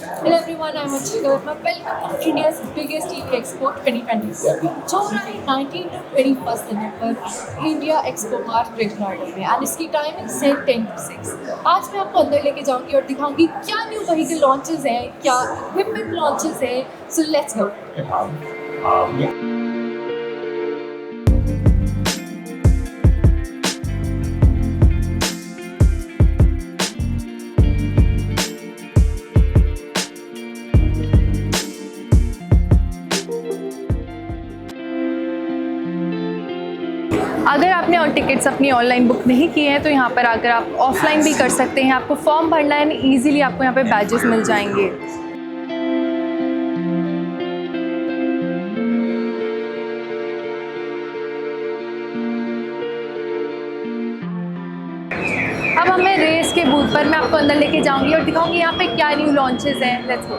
Hello everyone, I'm Anshika Verma. Welcome to India's biggest EV Expo 2026. जो हो रहा है 19 to 21 December India expo mart greater Noida में and इसकी टाइमिंग से 10 to 6। आज मैं आपको अंदर लेके जाऊंगी और दिखाऊंगी क्या न्यू व्हीकल लॉन्चेस हैं, क्या इक्विपमेंट लॉन्चेस हैं। So let's go. अगर आपने और टिकट्स अपनी ऑनलाइन बुक नहीं किए हैं तो यहाँ पर आकर आप ऑफलाइन भी कर सकते हैं। आपको फॉर्म भरना है, ईजिली आपको यहाँ पे बैजेस मिल जाएंगे। अब हमें रेस के बूथ पर मैं आपको अंदर लेके जाऊंगी और दिखाऊंगी यहाँ पे क्या न्यू लॉन्चेस हैं। Let's go.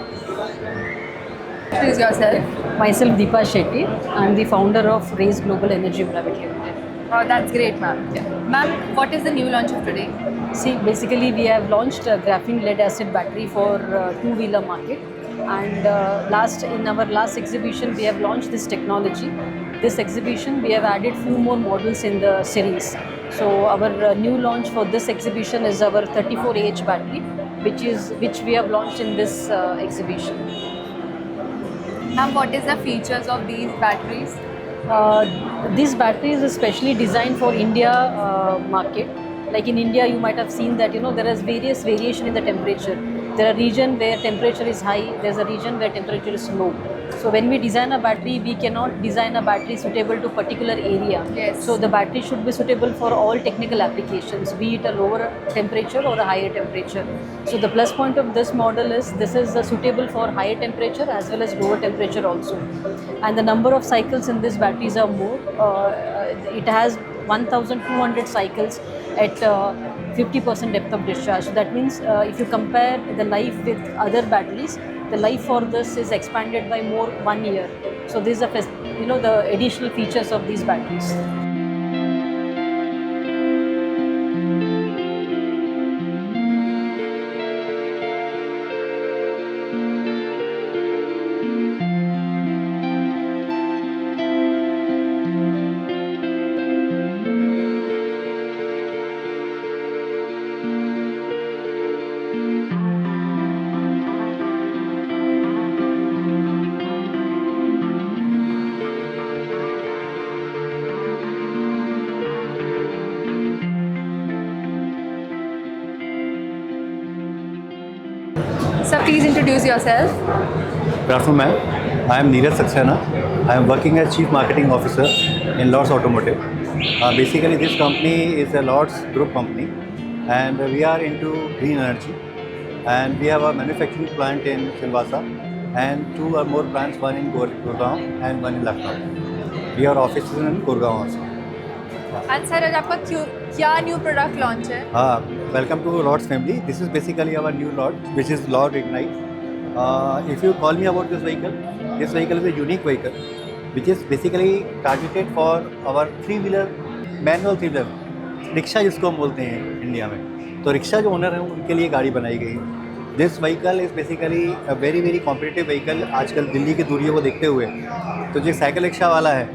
Introduce yourself. Myself Deepa Shetty. I am the founder of Race Global Energy Private Limited. Oh, that's great, ma'am. Yeah. Ma'am, what is the new launch of today? See, basically we have launched a graphene lead acid battery for two-wheeler market, and in our last exhibition we have launched this technology. This exhibition we have added few more models in the series. So our new launch for this exhibition is our 34Ah battery, which we have launched in this exhibition. Ma'am, what is the features of these batteries? This battery is especially designed for India market. Like in India, you might have seen that there is various variation in the temperature. There are regions where temperature is high. There's a region where temperature is low. So when we design a battery, we cannot design a battery suitable to particular area. Yes. So the battery should be suitable for all technical applications, be it a lower temperature or a higher temperature. So the plus point of this model is this is suitable for higher temperature as well as lower temperature also. And the number of cycles in these batteries are more. It has 1,200 cycles at 50% depth of discharge. So that means if you compare the life with other batteries, the life for this is expanded by more 1 year. So these are the additional features of these batteries. Sir, please introduce yourself. Good afternoon, ma'am. I am Neeraj Saxena. I am working as Chief Marketing Officer in Lords Automotive. Basically, this company is a Lords Group company, and we are into green energy. And we have a manufacturing plant in Silvassa, and 2 or more plants, one in Gurgaon and one in Lucknow. We have offices in Gurgaon also. And sir, आज आपका क्या new product launch है? Welcome to Lords family. This is basically our new Lord, which is Lord Ignite. If you call me about this vehicle is a unique vehicle, which is basically targeted for our three-wheeler, manual three-wheeler, rickshaw जिसको हम बोलते हैं India में। तो rickshaw जो owner हैं उनके लिए गाड़ी बनाई गई है। This vehicle is basically a very very competitive vehicle. आजकल दिल्ली की दूरियों को देखते हुए तो जो साइकिल रिक्शा वाला है,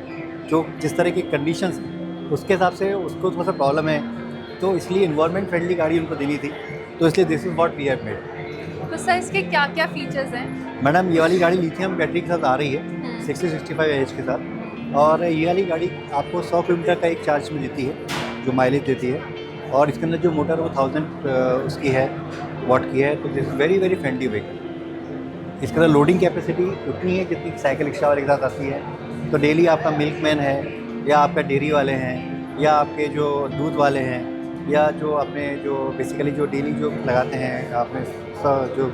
जो जिस तरह की कंडीशंस उसके हिसाब से उसको थोड़ा सा प्रॉब्लम है, तो इसलिए इन्वायरमेंट फ्रेंडली गाड़ी उनको देनी थी, तो इसलिए this is what we have made. तो सर इसके क्या क्या फीचर्स हैं? मैडम, ये वाली गाड़ी लिथियम बैटरी के साथ आ रही है 60-65 एच के साथ, और ये वाली गाड़ी आपको 100 किलोमीटर का एक चार्ज में देती है, जो माइलेज देती है। और इसके अंदर जो मोटर वो 1000 उसकी है, वाट की है। तो this is very very friendly vehicle. इसके अंदर लोडिंग कैपेसिटी उतनी है जितनी साइकिल रिक्शा वाले के साथ आती है। तो डेली आपका मिल्कमैन है, या आपका डेयरी वाले हैं, या आपके जो दूध वाले हैं, या जो अपने जो बेसिकली जो डेली जो लगाते हैं आपने जो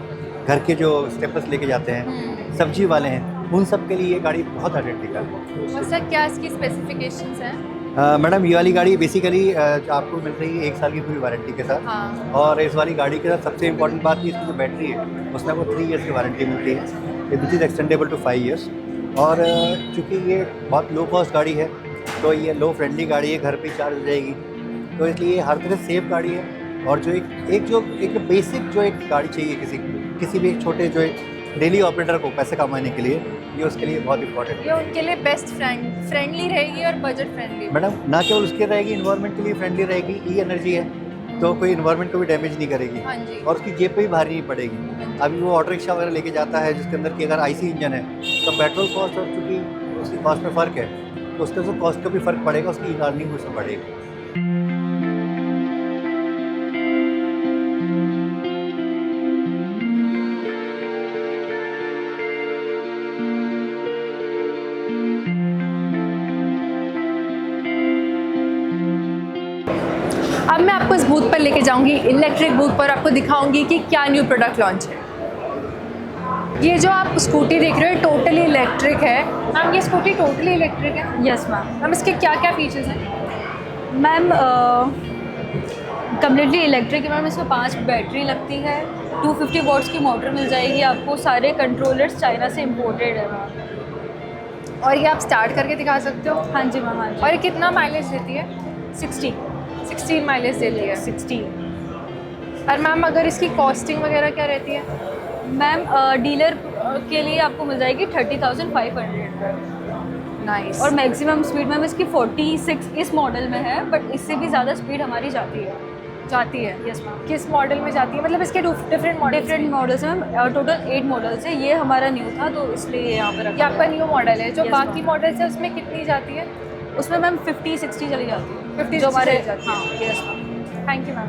घर के जो स्टेपर्स लेके जाते हैं, सब्जी वाले हैं, उन सब के लिए ये गाड़ी बहुत आइडेंटिकल है। और सर क्या इसकी स्पेसिफिकेशंस हैं? मैडम, ये वाली गाड़ी बेसिकली आपको मिल रही है 1 साल की पूरी वारंटी के साथ। हाँ। और इस वाली गाड़ी के साथ सबसे इम्पोर्टेंट बात ये इसकी जो बैटरी है उसमें आपको 3 ईयर्स की वारंटी मिलती है, which is extendable to 5 years. और चूँकि ये बहुत लो कॉस्ट गाड़ी है, तो ये लो फ्रेंडली गाड़ी है, घर पे चार्ज हो जाएगी, तो इसलिए हर तरह सेफ गाड़ी है। और जो एक बेसिक जो एक गाड़ी चाहिए किसी को, किसी भी एक छोटे जो डेली ऑपरेटर को पैसे कमाने के लिए ये उसके लिए बहुत इंपॉर्टेंट ये उनके लिए बेस्ट फ्रेंडली रहेगी और बजट फ्रेंडली। मैडम। ना केवल उसके रहेगी, इन्वायरमेंट के लिए फ्रेंडली रहेगी, ई एनर्जी है तो कोई इन्वायरमेंट को भी डैमेज नहीं करेगी। हाँ जी। और उसकी जेब पे भी भारी नहीं पड़ेगी। अभी वो ऑटो रिक्शा वगैरह लेके जाता है जिसके अंदर कि अगर आईसी इंजन है तो पेट्रोल कॉस्ट और चूँकि उसकी कॉस्ट में फ़र्क है तो उसके तो कॉस्ट का भी फ़र्क पड़ेगा, उसकी अर्निंग उससे बढ़ेगी। अब मैं आपको इस बूथ पर लेके जाऊंगी, इलेक्ट्रिक बूथ पर, आपको दिखाऊंगी कि क्या न्यू प्रोडक्ट लॉन्च है। ये जो आप स्कूटी देख रहे हो टोटली इलेक्ट्रिक है। मैम ये स्कूटी टोटली इलेक्ट्रिक है? Yes ma'am. मैम इसके क्या क्या फीचर्स हैं? मैम कम्प्लीटली इलेक्ट्रिक है मैम। इसमें 5 बैटरी लगती है, 250 वॉट्स की मोटर मिल जाएगी आपको। सारे कंट्रोलर्स चाइना से इम्पोर्टेड है मैम। और ये आप स्टार्ट करके दिखा सकते हो? हाँ जी मैम, हाँ जी। और ये कितना माइलेज देती है? 16 माइलेज देती है। 60। और मैम अगर इसकी कॉस्टिंग वगैरह क्या रहती है? मैम डीलर के लिए आपको मिल जाएगी 30,500। नाइस। और मैक्सिमम स्पीड मैम इसकी 46 इस मॉडल में है, बट इससे भी ज़्यादा स्पीड हमारी जाती है। Yes ma'am. किस मॉडल में जाती है? मतलब इसके डिफरेंट मॉडल्स हैं मैम। टोटल 8 मॉडल्स है। ये हमारा न्यू था तो इसलिए यहाँ पर ये आपका न्यू मॉडल है। जो Yes, बाकी ma'am. मॉडल्स है उसमें कितनी जाती है? उसमें मैम 50-60 चली जाती है। 50 जो हमारे चली जाती है। हाँ, yes ma'am. Thank you ma'am.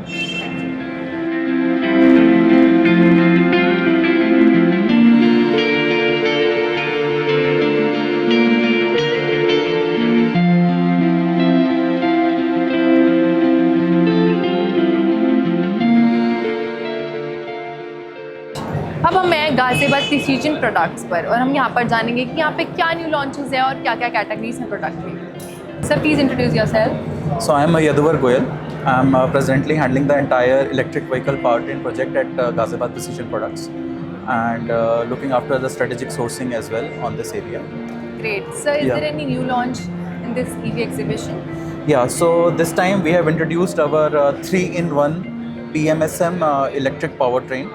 अब हम हैं गाजियाबाद प्रिसीजन प्रोडक्ट्स पर और हम यहाँ पर जानेंगे कि यहाँ पे क्या न्यू लॉन्चेस है और क्या क्या कैटेगरीज हैं प्रोडक्ट की। Sir please introduce yourself. So I am Yaduvar Goyal. I am presently handling the entire electric vehicle powertrain project at Ghaziabad Precision Products and looking after the strategic sourcing as well on this area. Great. Sir, is Yeah. there any new launch in this EV exhibition? Yeah, so this time we have introduced our 3-in-1 PMSM electric powertrain,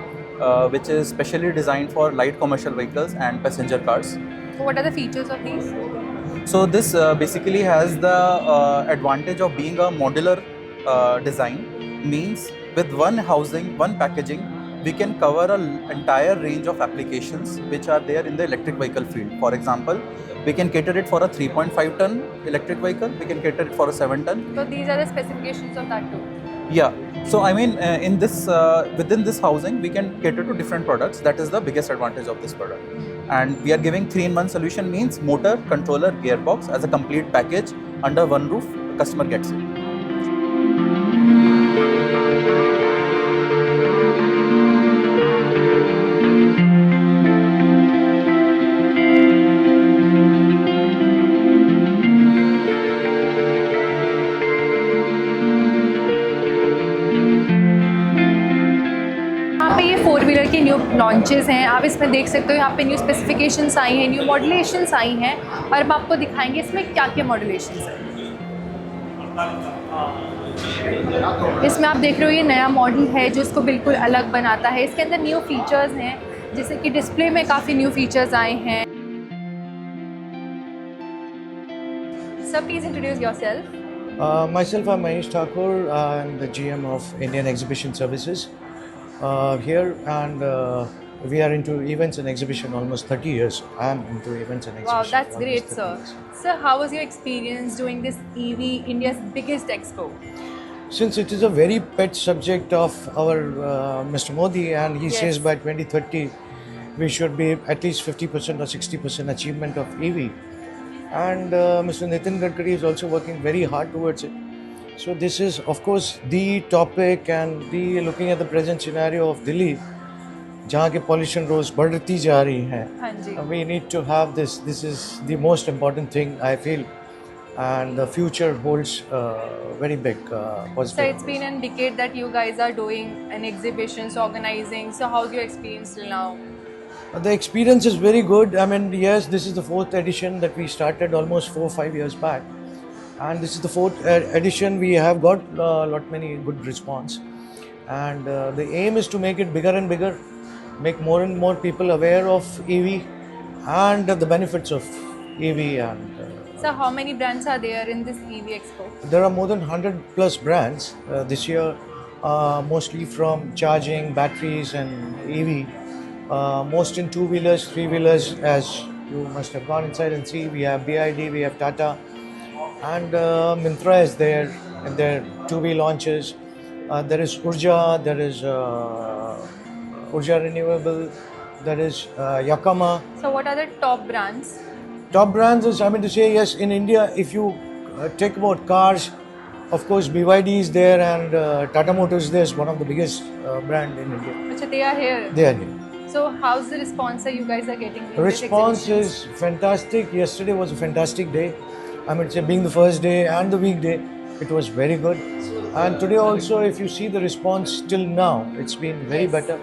which is specially designed for light commercial vehicles and passenger cars. So what are the features of these? So this basically has the advantage of being a modular design. Means with one housing, one packaging, we can cover an entire range of applications which are there in the electric vehicle field. For example, we can cater it for a 3.5 ton electric vehicle. We can cater it for a 7 ton. So these are the specifications of that too. Yeah. So I mean, in this within this housing, we can cater to different products. That is the biggest advantage of this product. And we are giving 3-in-1 solution, means motor, controller, gearbox as a complete package under one roof. Customer gets it. यहाँ पे ये 4-व्हीलर की new launches हैं। आप इसमें देख सकते हो यहाँ पे न्यू स्पेसिफिकेशंस आई हैं, न्यू मॉड्यूलेशंस आई हैं और हम आपको दिखाएंगे इसमें क्या क्या मॉड्यूलेशंस हैं। इसमें आप देख रहे हो ये नया मॉडल है जो इसको बिल्कुल अलग बनाता है। इसके अंदर न्यू फीचर्स हैं, जैसे कि डिस्प्ले में काफ़ी न्यू फीचर्स आए हैं। Sir please introduce yourself. Myself, I'm Manish Thakur. I'm the GM of Indian Exhibition Services here, and we are into events and exhibition almost 30 years. I'm into events and exhibition. Wow, that's almost great, 30 sir. years. Sir, how was your experience doing this EV, India's biggest expo? Since it is a very pet subject of our Mr. Modi, and he Yes. says by 2030 we should be at least 50% or 60% achievement of EV. And Mr. Nitin Gadkari is also working very hard towards it. So this is of course the topic, and the looking at the present scenario of Delhi, जहाँ के pollution rows बढ़ती जा रही हैं. हाँ जी। We need to have this. This is the most important thing I feel, and the future holds very big positive. So it's been a decade that you guys are doing an exhibitions, organizing. So how's your experience till now? The experience is very good. I mean, yes, this is the 4th edition that we started almost 4-5 years back, and this is the 4th edition. We have got a lot many good response, and the aim is to make it bigger and bigger. make more and more people aware of EV and the benefits of EV. And So how many brands are there in this EV Expo? there are more than 100 plus brands this year, mostly from charging, batteries, and EV. Most in two-wheelers, three-wheelers, as you must have gone inside and see. We have BID, we have Tata, and Myntra is there in their two-wheel launches. There is Urja, there is Urja Renewable, there is Yakama. So what are the top brands? Top brands is, I mean to say, yes, in India, if you take about cars, of course, BYD is there and Tata Motors is one of the biggest brand in India. Achha, they are here. They are here. So how's the response that you guys are getting? In The this response exhibition? is fantastic. Yesterday was a fantastic day. I mean, say, being the first day and the weekday, it was very good. And today also, if you see the response till now, it's been very better.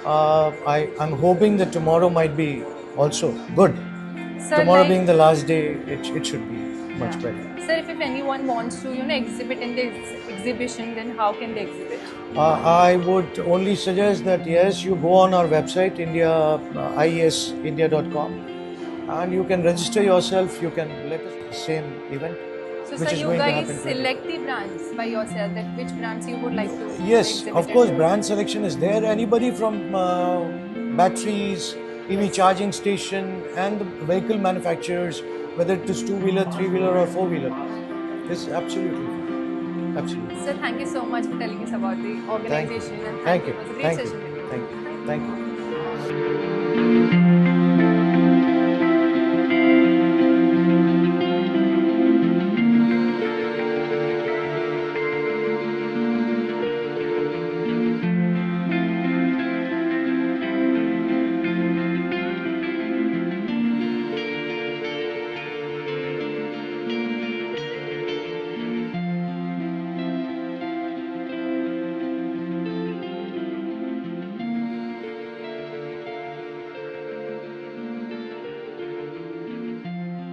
I'm hoping that tomorrow might be also good. Sir, Tomorrow like- being the last day, it should be much better. Sir, if anyone wants to, exhibit in this exhibition, then how can they exhibit? I would only suggest that yes, you go on our website, iesindia.com, and you can register yourself. You can let us same event, So, which sir, is you going to guys happen. today. select the brands by yourself, that which brands you would like to Yes, exhibit of course, at? brand selection is there. Anybody from batteries, EV charging station, and the vehicle manufacturers, whether it is two-wheeler, three-wheeler, or four-wheeler, is absolutely. Absolutely. Sir, thank you so much for telling us about the Thank you. organization and Thank you. It was a great Thank session. you. Thank you. Thank you.